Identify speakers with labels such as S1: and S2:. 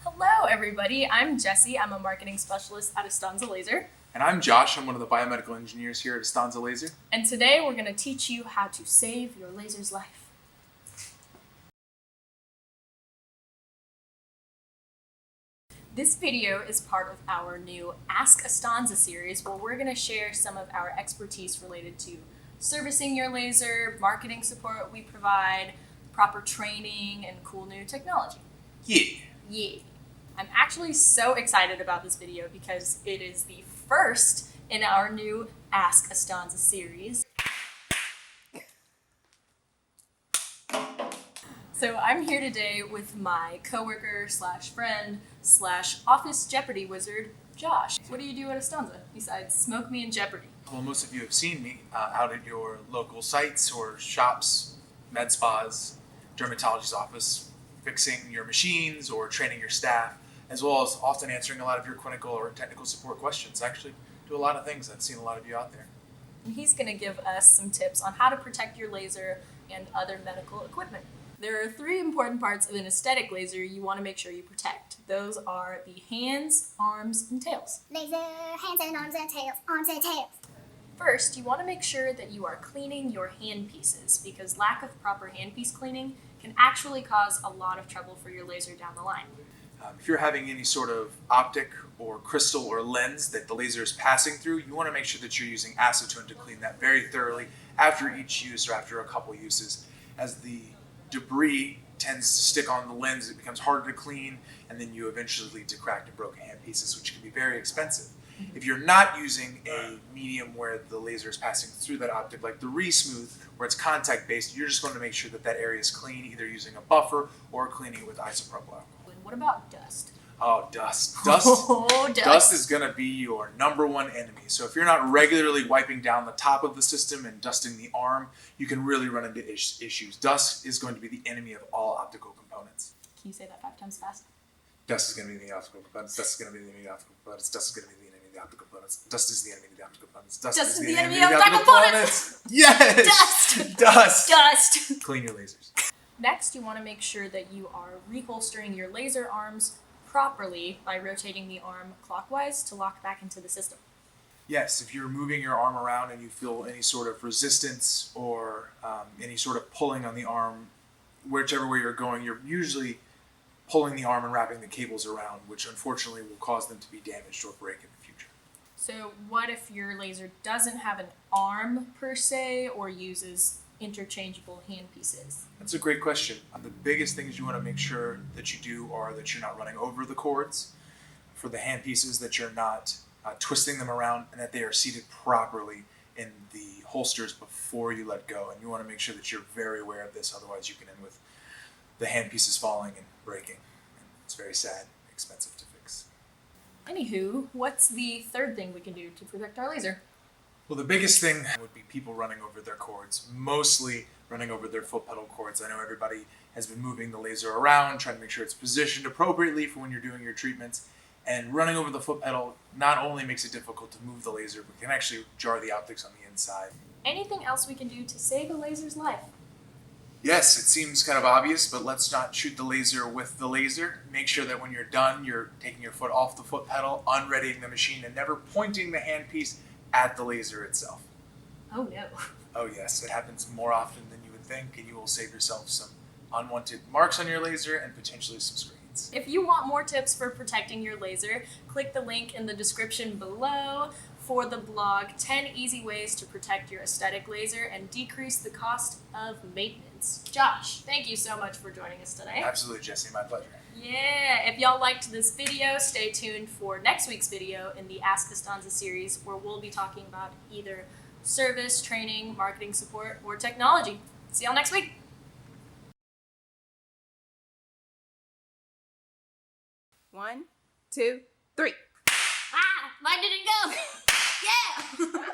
S1: Hello everybody, I'm Jessie. I'm a marketing specialist at Astanza Laser.
S2: And I'm Josh. I'm one of the biomedical engineers here at Astanza Laser.
S1: And today we're going to teach you how to save your laser's life. This video is part of our new Ask Astanza series where we're going to share some of our expertise related to servicing your laser, marketing support we provide, proper training, and cool new technology. Yeah. I'm actually so excited about this video because it is the first in our new Ask Astanza series. So I'm here today with my coworker slash friend slash office Jeopardy wizard, Josh. What do you do at Astanza besides smoke me in Jeopardy?
S2: Well, most of you have seen me out at your local sites or shops, med spas, dermatologist's office, fixing your machines or training your staff, as well as often answering a lot of your clinical or technical support questions. I actually do a lot of things. I've seen a lot of you out there.
S1: And he's going to give us some tips on how to protect your laser and other medical equipment. There are 3 important parts of an aesthetic laser you want to make sure you protect. Those are the hands, arms, and tails.
S3: Laser, hands and arms and tails, arms and tails.
S1: First, you want to make sure that you are cleaning your handpieces because lack of proper handpiece cleaning can actually cause a lot of trouble for your laser down the line.
S2: If you're having any sort of optic or crystal or lens that the laser is passing through, you want to make sure that you're using acetone to clean that very thoroughly after each use or after a couple uses. As the debris tends to stick on the lens, it becomes harder to clean, and then you eventually lead to cracked and broken handpieces, which can be very expensive. If you're not using a medium where the laser is passing through that optic, like the Re-Smooth, where it's contact-based, you're just going to make sure that that area is clean, either using a buffer or cleaning it with isopropyl alcohol.
S1: And what about dust?
S2: Oh, dust.
S1: Dust.
S2: Dust is going to be your number one enemy. So if you're not regularly wiping down the top of the system and dusting the arm, you can really run into issues. Dust is going to be the enemy of all optical components.
S1: Can you say that 5 times fast?
S2: Dust is going to be the optical components. Dust is going to be the enemy of optical components. Dust is going to be the enemy of the optical components. Dust is the enemy of the optical components.
S1: Dust is the enemy of the optical components.
S2: Yes!
S1: Dust!
S2: Dust! Clean your lasers.
S1: Next, you want to make sure that you are reholstering your laser arms properly by rotating the arm clockwise to lock back into the system.
S2: Yes, if you're moving your arm around and you feel any sort of resistance or any sort of pulling on the arm, whichever way you're going, you're usually pulling the arm and wrapping the cables around, which unfortunately will cause them to be damaged or break in the future.
S1: So what if your laser doesn't have an arm per se or uses interchangeable handpieces?
S2: That's a great question. The biggest things you want to make sure that you do are that you're not running over the cords for the handpieces, that you're not twisting them around, and that they are seated properly in the holsters before you let go. And you want to make sure that you're very aware of this, otherwise you can end with the handpieces falling and breaking. And it's very sad and expensive to fix.
S1: Anywho, what's the 3rd thing we can do to protect our laser?
S2: Well, the biggest thing would be people running over their cords, mostly running over their foot pedal cords. I know everybody has been moving the laser around, trying to make sure it's positioned appropriately for when you're doing your treatments. And running over the foot pedal not only makes it difficult to move the laser, but can actually jar the optics on the inside.
S1: Anything else we can do to save a laser's life?
S2: Yes, it seems kind of obvious, but let's not shoot the laser with the laser. Make sure that when you're done, you're taking your foot off the foot pedal, unreadying the machine, and never pointing the handpiece at the laser itself.
S1: Oh no.
S2: Oh yes, it happens more often than you would think, and you will save yourself some unwanted marks on your laser and potentially some screens.
S1: If you want more tips for protecting your laser, click the link in the description below for the blog 10 Easy Ways to Protect Your Aesthetic Laser and Decrease the Cost of Maintenance. Josh, thank you so much for joining us today.
S2: Absolutely, Jessie, my pleasure.
S1: Yeah, if y'all liked this video, stay tuned for next week's video in the Ask Astanza series where we'll be talking about either service, training, marketing support, or technology. See y'all next week.
S4: One, two, three.
S1: Ah, mine didn't go. Yeah.